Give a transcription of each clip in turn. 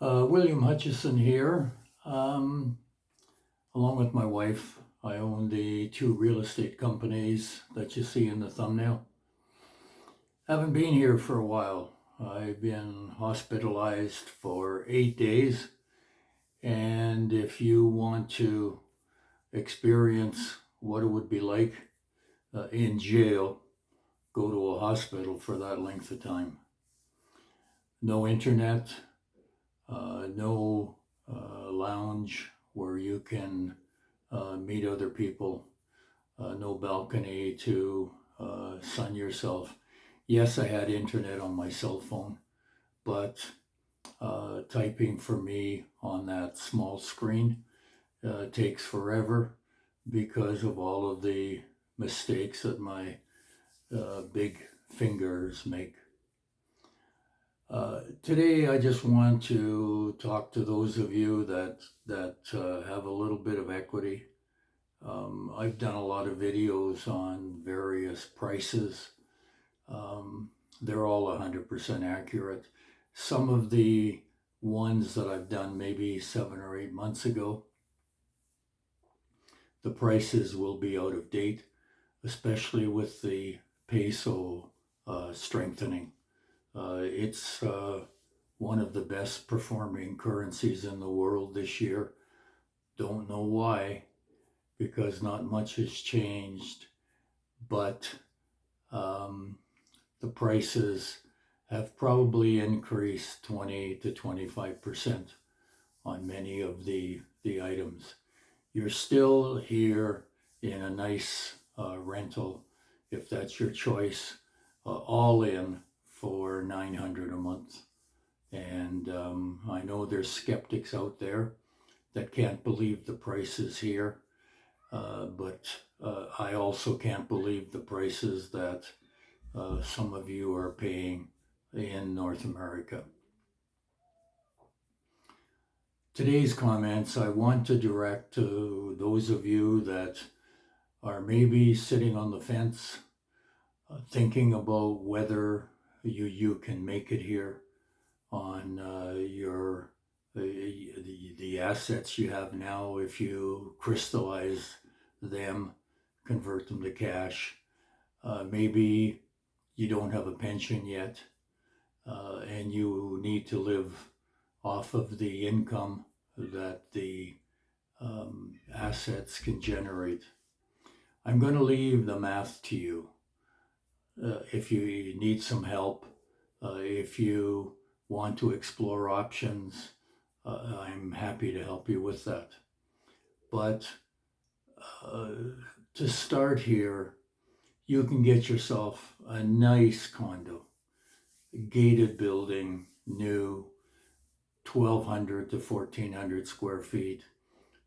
William Hutchison here. Along with my wife, I own the two real estate companies that you see in the thumbnail. Haven't been here for a while. I've been hospitalized for 8 days, and if you want to experience what it would be like in jail, go to a hospital for that length of time. No internet, no lounge where you can meet other people, no balcony to sun yourself. Yes, I had internet on my cell phone, but typing for me on that small screen takes forever because of all of the mistakes that my big fingers make. Today, I just want to talk to those of you that have a little bit of equity. I've done a lot of videos on various prices. They're all 100% accurate. Some of the ones that I've done maybe 7 or 8 months ago, the prices will be out of date, especially with the peso strengthening. It's one of the best performing currencies in the world this year. Don't know why, because not much has changed, but the prices have probably increased 20 to 25% on many of the items. You're still here in a nice rental, if that's your choice, all in for $900 a month. And I know there's skeptics out there that can't believe the prices here, but I also can't believe the prices that some of you are paying in North America. Today's comments I want to direct to those of you that are maybe sitting on the fence, thinking about whether you can make it here on your the assets you have now. If you crystallize them, convert them to cash, maybe you don't have a pension yet, and you need to live off of the income that the assets can generate. I'm going to leave the math to you. If you need some help, if you want to explore options, I'm happy to help you with that. But to start here, you can get yourself a nice condo, gated building, new, 1,200 to 1,400 square feet,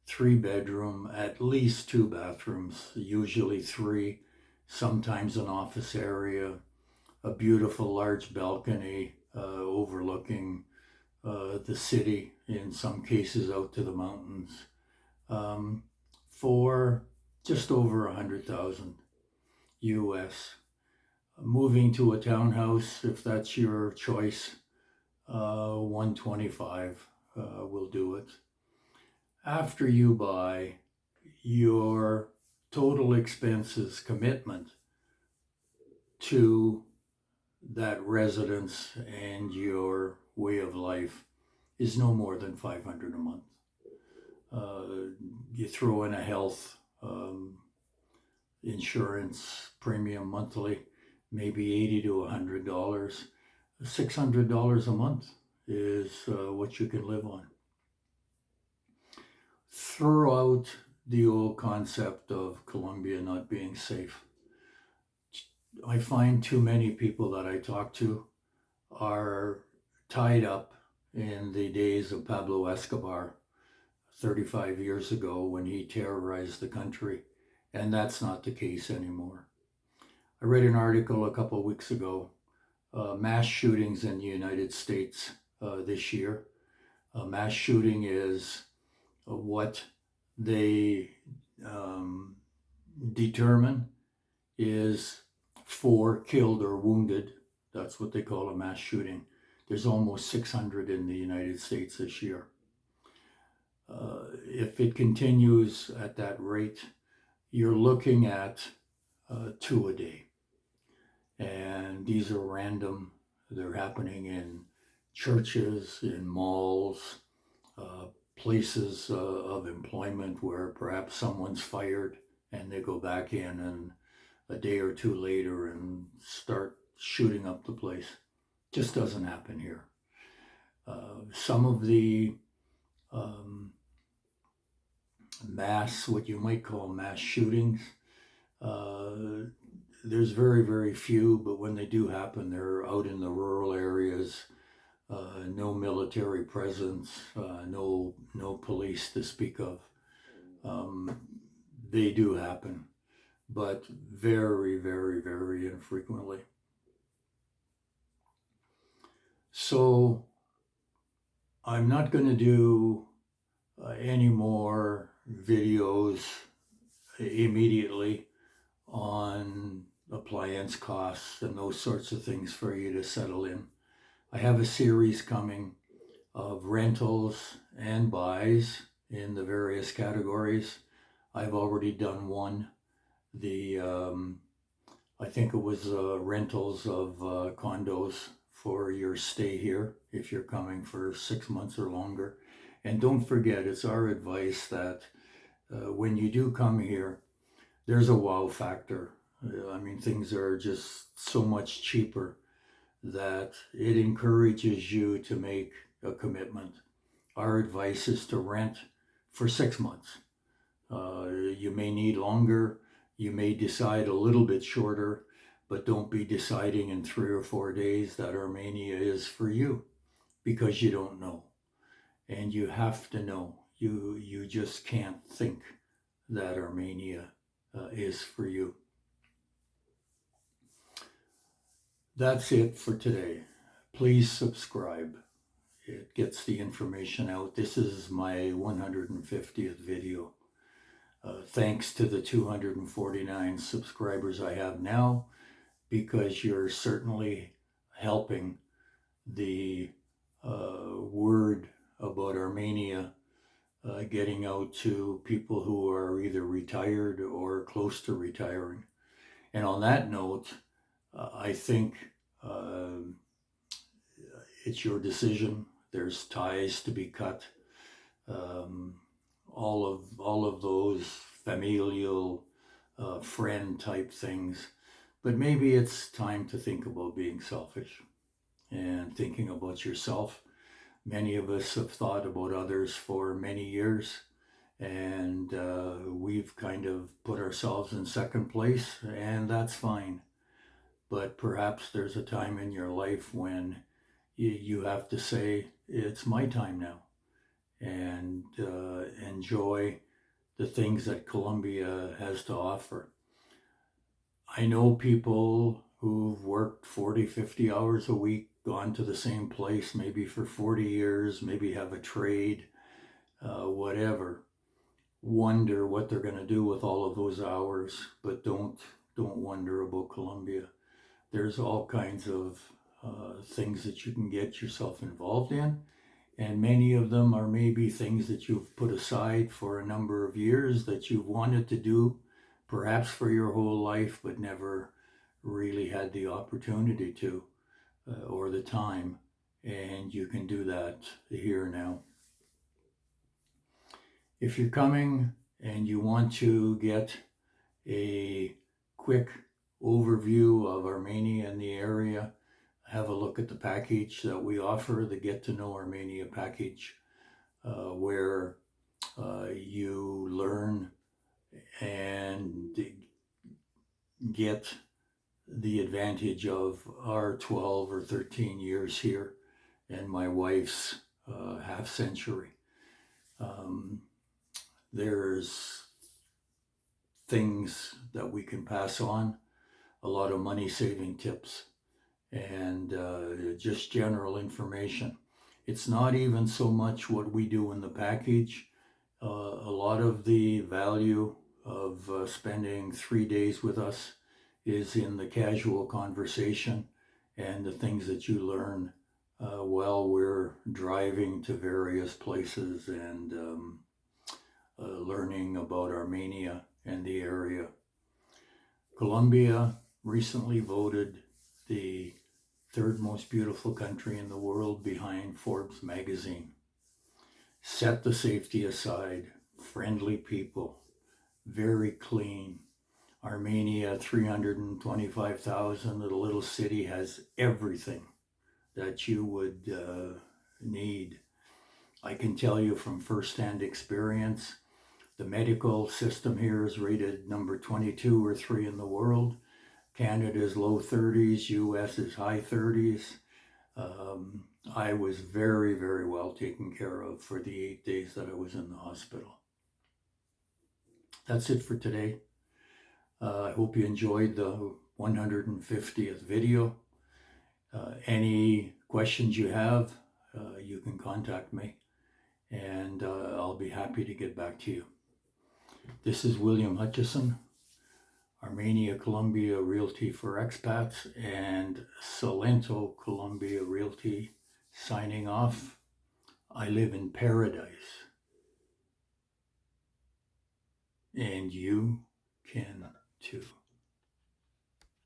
3-bedroom, at least 2 bathrooms, usually 3, sometimes an office area, a beautiful large balcony overlooking the city, in some cases out to the mountains, for just over 100,000 US. Moving to a townhouse, if that's your choice, 125 will do it. After you buy, your total expenses commitment to that residence and your way of life is no more than $500 a month. You throw in a health insurance premium monthly, maybe $80 to $100. $600 a month is what you can live on. Throw out the old concept of Colombia not being safe. I find too many people that I talk to are tied up in the days of Pablo Escobar 35 years ago when he terrorized the country, and that's not the case anymore. I read an article a couple of weeks ago, mass shootings in the United States this year. Mass shooting is what they determine is 4 killed or wounded. That's what they call a mass shooting. There's almost 600 in the United States this year. If it continues at that rate, you're looking at 2 a day. And these are random. They're happening in churches, in malls, places of employment where perhaps someone's fired and they go back in and a day or two later and start shooting up the place. Just doesn't happen here. Some of the what you might call mass shootings, there's very, very few, but when they do happen, they're out in the rural areas, no military presence, no police to speak of. They do happen, but very, very, very infrequently. So I'm not going to do any more videos immediately on appliance costs and those sorts of things for you to settle in. I have a series coming of rentals and buys in the various categories. I've already done one. I think it was rentals of condos for your stay here if you're coming for 6 months or longer. And don't forget, it's our advice that when you do come here, there's a wow factor. I mean, things are just so much cheaper that it encourages you to make a commitment. Our advice is to rent for 6 months. You may need longer. You may decide a little bit shorter, but don't be deciding in 3 or 4 days that Armenia is for you, because you don't know. And you have to know. You just can't think that Armenia is for you. That's it for today. Please subscribe. It gets the information out. This is my 150th video. Thanks to the 249 subscribers I have now, because you're certainly helping the word about Armenia getting out to people who are either retired or close to retiring. And on that note, I think it's your decision. There's ties to be cut. All of those familial friend type things. But maybe it's time to think about being selfish and thinking about yourself. Many of us have thought about others for many years, and we've kind of put ourselves in second place, and that's fine. But perhaps there's a time in your life when you have to say, it's my time now, and enjoy the things that Colombia has to offer. I know people who've worked 40, 50 hours a week, gone to the same place maybe for 40 years, maybe have a trade, whatever. Wonder what they're going to do with all of those hours, but don't wonder about Colombia. There's all kinds of things that you can get yourself involved in, and many of them are maybe things that you've put aside for a number of years that you've wanted to do, perhaps for your whole life, but never really had the opportunity to or the time, and you can do that here now. If you're coming and you want to get a quick overview of Armenia and the area, have a look at the package that we offer, the Get to Know Armenia Package, where you learn and get the advantage of our 12 or 13 years here and my wife's half century. There's things that we can pass on, a lot of money saving tips, and just general information. It's not even so much what we do in the package. A lot of the value of spending 3 days with us is in the casual conversation and the things that you learn while we're driving to various places and learning about Armenia and the area. Colombia recently voted the third most beautiful country in the world behind Forbes magazine. Set the safety aside, friendly people, very clean. Armenia, 325,000, the little city, has everything that you would need. I can tell you from firsthand experience, the medical system here is rated number 22 or 3 in the world. Canada is low 30s, US is high 30s. I was very, very well taken care of for the 8 days that I was in the hospital. That's it for today. I hope you enjoyed the 150th video. Any questions you have, you can contact me, and I'll be happy to get back to you. This is William Hutchison, Armenia Colombia Realty for Expats, and Salento Colombia Realty, signing off. I live in paradise, and you can too.